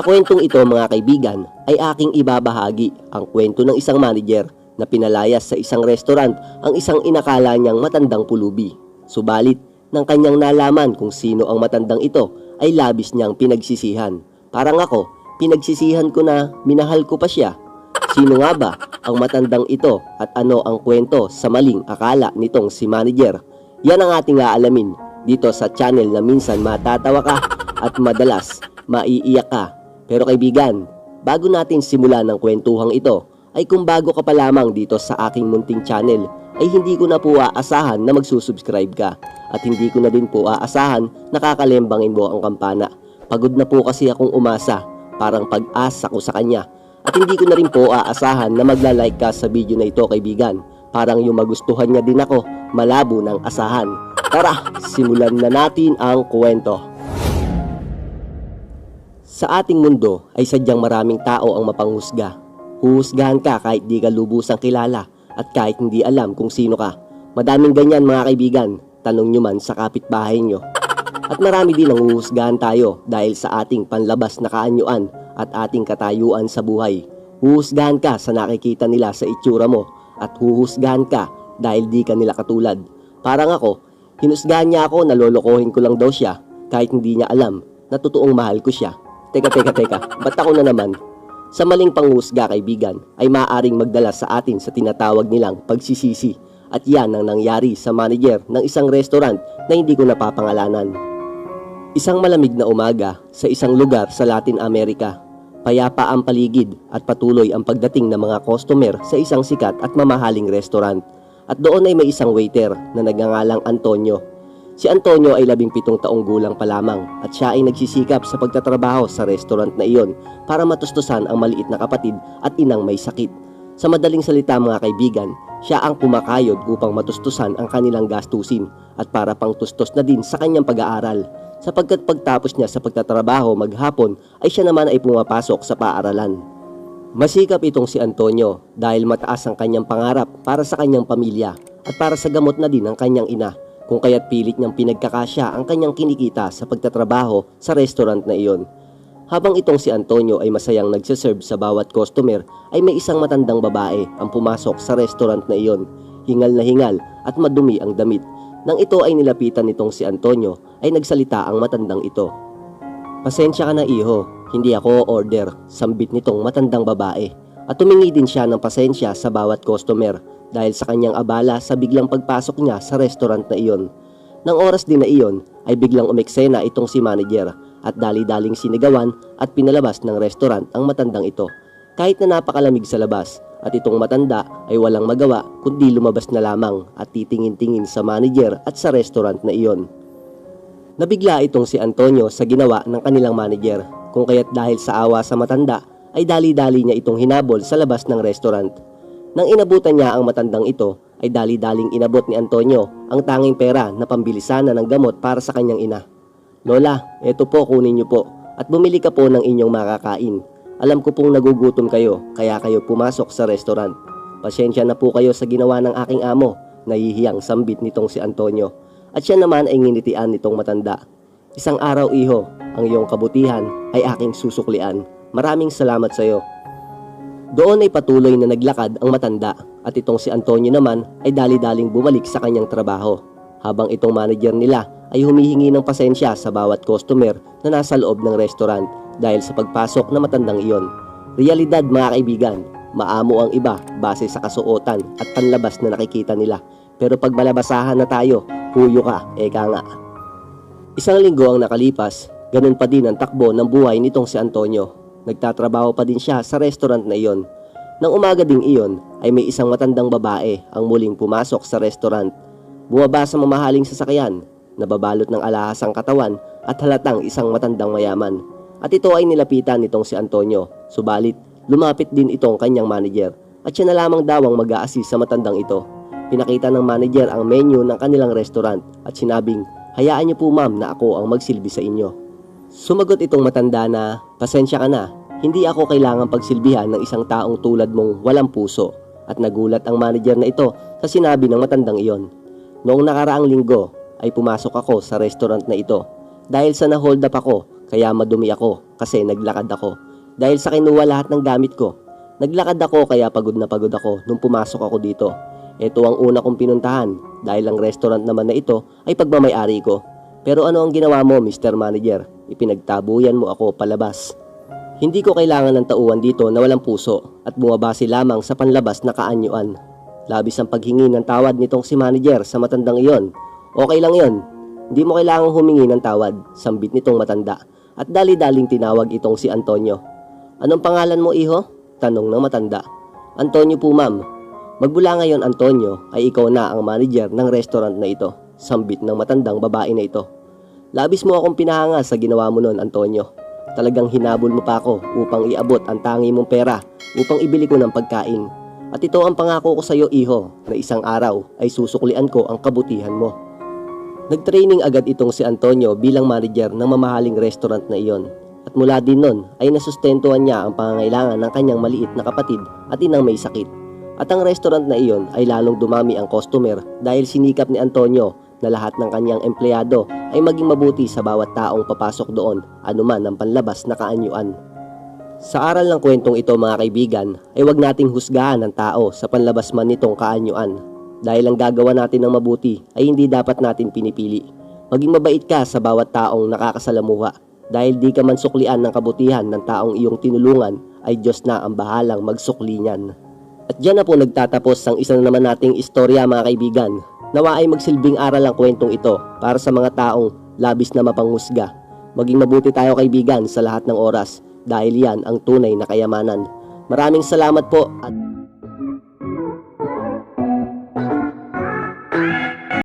Sa kwentong ito mga kaibigan ay aking ibabahagi ang kwento ng isang manager na pinalayas sa isang restaurant ang isang inakala niyang matandang pulubi. Subalit, nang kanyang nalaman kung sino ang matandang ito ay labis niyang pinagsisihan. Parang ako, pinagsisihan ko na minahal ko pa siya. Sino nga ba ang matandang ito at ano ang kwento sa maling akala nitong si manager? Yan ang ating aalamin dito sa channel na minsan matatawa ka at madalas maiiyak ka. Pero kaibigan, bago natin simulan ng kwentuhang ito, ay kung bago ka pa lamang dito sa aking munting channel, ay hindi ko na po aasahan na magsusubscribe ka at hindi ko na din po aasahan na kakalembangin mo ang kampana. Pagod na po kasi akong umasa, parang pag-asa ko sa kanya. At hindi ko na rin po aasahan na magla-like ka sa video na ito kaibigan. Parang yung magustuhan niya din ako, malabo ng asahan. Tara, simulan na natin ang kwento. Sa ating mundo ay sadyang maraming tao ang mapanghusga. Huhusgahan ka kahit di ka lubusang kilala at kahit hindi alam kung sino ka. Madaming ganyan mga kaibigan, tanong nyo man sa kapitbahay nyo. At marami din ang huhusgahan tayo dahil sa ating panlabas na kaanyuan at ating katayuan sa buhay. Huhusgahan ka sa nakikita nila sa itsura mo at huhusgahan ka dahil di ka nila katulad. Parang ako, hinusgahan niya ako na lolokohin ko lang daw siya kahit hindi niya alam na totoong mahal ko siya. Teka, ba't ako na naman? Sa maling panghusga kaibigan ay maaaring magdala sa atin sa tinatawag nilang pagsisisi at yan ang nangyari sa manager ng isang restaurant na hindi ko napapangalanan. Isang malamig na umaga sa isang lugar sa Latin America. Payapa ang paligid at patuloy ang pagdating ng mga customer sa isang sikat at mamahaling restaurant. At doon ay may isang waiter na nagngangalang Antonio. Si Antonio ay 17 taong gulang pa lamang at siya ay nagsisikap sa pagtatrabaho sa restaurant na iyon para matustusan ang maliit na kapatid at inang may sakit. Sa madaling salita mga kaibigan, siya ang kumakayod upang matustusan ang kanilang gastusin at para pangtustos na din sa kanyang pag-aaral. Sapagkat pagtapos niya sa pagtatrabaho maghapon ay siya naman ay pumapasok sa paaralan. Masikap itong si Antonio dahil mataas ang kanyang pangarap para sa kanyang pamilya at para sa gamot na din ng kanyang ina. Kung kaya't pilit niyang pinagkakasya ang kanyang kinikita sa pagtatrabaho sa restaurant na iyon. Habang itong si Antonio ay masayang nagsaserve sa bawat customer, ay may isang matandang babae ang pumasok sa restaurant na iyon. Hingal na hingal at madumi ang damit. Nang ito ay nilapitan nitong si Antonio, ay nagsalita ang matandang ito. "Pasensya ka na iho, hindi ako order," sambit nitong matandang babae. At tumingi din siya ng pasensya sa bawat customer dahil sa kanyang abala sa biglang pagpasok niya sa restaurant na iyon. Nang oras din na iyon ay biglang umeksena itong si manager at dali-daling sinigawan at pinalabas ng restaurant ang matandang ito. Kahit na napakalamig sa labas at itong matanda ay walang magawa kundi lumabas na lamang at titingin-tingin sa manager at sa restaurant na iyon. Nabigla itong si Antonio sa ginawa ng kanilang manager kung kaya't dahil sa awa sa matanda ay dali-dali niya itong hinabol sa labas ng restaurant. Nang inabutan niya ang matandang ito, ay dali-daling inabot ni Antonio ang tanging pera na pambili sana ng gamot para sa kanyang ina. "Lola, eto po kunin niyo po at bumili ka po ng inyong makakain. Alam ko pong nagugutom kayo kaya kayo pumasok sa restaurant. Pasensya na po kayo sa ginawa ng aking amo," nahihiyang sambit nitong si Antonio. At siya naman ay nginitian nitong matanda. "Isang araw iho, ang iyong kabutihan ay aking susuklian. Maraming salamat sa iyo." Doon ay patuloy na naglakad ang matanda at itong si Antonio naman ay dali-daling bumalik sa kanyang trabaho. Habang itong manager nila ay humihingi ng pasensya sa bawat customer na nasa loob ng restaurant dahil sa pagpasok na matandang iyon. Realidad mga kaibigan, maamo ang iba base sa kasuotan at panlabas na nakikita nila. Pero pag malabasahan na tayo, huyo ka, eka nga. Isang linggo ang nakalipas, ganun pa din ang takbo ng buhay nitong si Antonio. Nagtatrabaho pa din siya sa restaurant na iyon. Nang umaga ding iyon ay may isang matandang babae ang muling pumasok sa restaurant. Bumaba sa mamahaling sasakyan, nababalot ng alahas ang katawan at halatang isang matandang mayaman. At ito ay nilapitan nitong si Antonio, subalit lumapit din itong kanyang manager at siya na lamang daw ang mag-a-assist sa matandang ito. Pinakita ng manager ang menu ng kanilang restaurant at sinabing, "Hayaan niyo po ma'am na ako ang magsilbi sa inyo." Sumagot itong matanda na, "Pasensya ka na, hindi ako kailangang pagsilbihan ng isang taong tulad mong walang puso." At nagulat ang manager na ito sa sinabi ng matandang iyon. "Noong nakaraang linggo ay pumasok ako sa restaurant na ito. Dahil sa na-hold up ako, kaya madumi ako, kasi naglakad ako. Dahil sa kinuha lahat ng gamit ko. Naglakad ako kaya pagod na pagod ako nung pumasok ako dito. Ito ang una kong pinuntahan dahil ang restaurant naman na ito ay pagmamay-ari ko. Pero ano ang ginawa mo, Mr. Manager? Ipinagtabuyan mo ako palabas. Hindi ko kailangan ng tauhan dito na walang puso at bumabase lamang sa panlabas na kaanyuan. Labis ang paghingi ng tawad nitong si manager sa matandang iyon. Okay lang yon. Hindi mo kailangang humingi ng tawad, sambit nitong matanda. At dali-daling tinawag itong si Antonio. Anong pangalan mo, iho? Tanong ng matanda. Antonio po, ma'am. Magmula ngayon, Antonio, ay ikaw na ang manager ng restaurant na ito. Sambit ng matandang babae na ito. Labis mo akong pinahanga sa ginawa mo noon, Antonio. Talagang hinabol mo pa ako upang iabot ang tangi mong pera upang ibili ko ng pagkain. At ito ang pangako ko sa iyo, iho, na isang araw ay susuklian ko ang kabutihan mo. Nagtraining agad itong si Antonio bilang manager ng mamahaling restaurant na iyon. At mula din nun ay nasustentuhan niya ang pangangailangan ng kanyang maliit na kapatid at inang may sakit. At ang restaurant na iyon ay lalong dumami ang customer dahil sinikap ni Antonio na lahat ng kanyang empleyado ay maging mabuti sa bawat taong papasok doon, anuman ang panlabas na kaanyuan. Sa aral ng kwentong ito, mga kaibigan, ay huwag nating husgahan ang tao sa panlabas man nitong kaanyuan. Dahil ang gagawa natin ng mabuti ay hindi dapat natin pinipili. Maging mabait ka sa bawat taong nakakasalamuha. Dahil di ka man suklian ng kabutihan ng taong iyong tinulungan, ay Diyos na ang bahalang magsukli niyan. At dyan na po nagtatapos ang isa na naman nating istorya, mga kaibigan. Nawa ay magsilbing aral ang kwentong ito para sa mga taong labis na mapanghusga. Maging mabuti tayo, kaibigan, sa lahat ng oras dahil yan ang tunay na kayamanan. Maraming salamat po at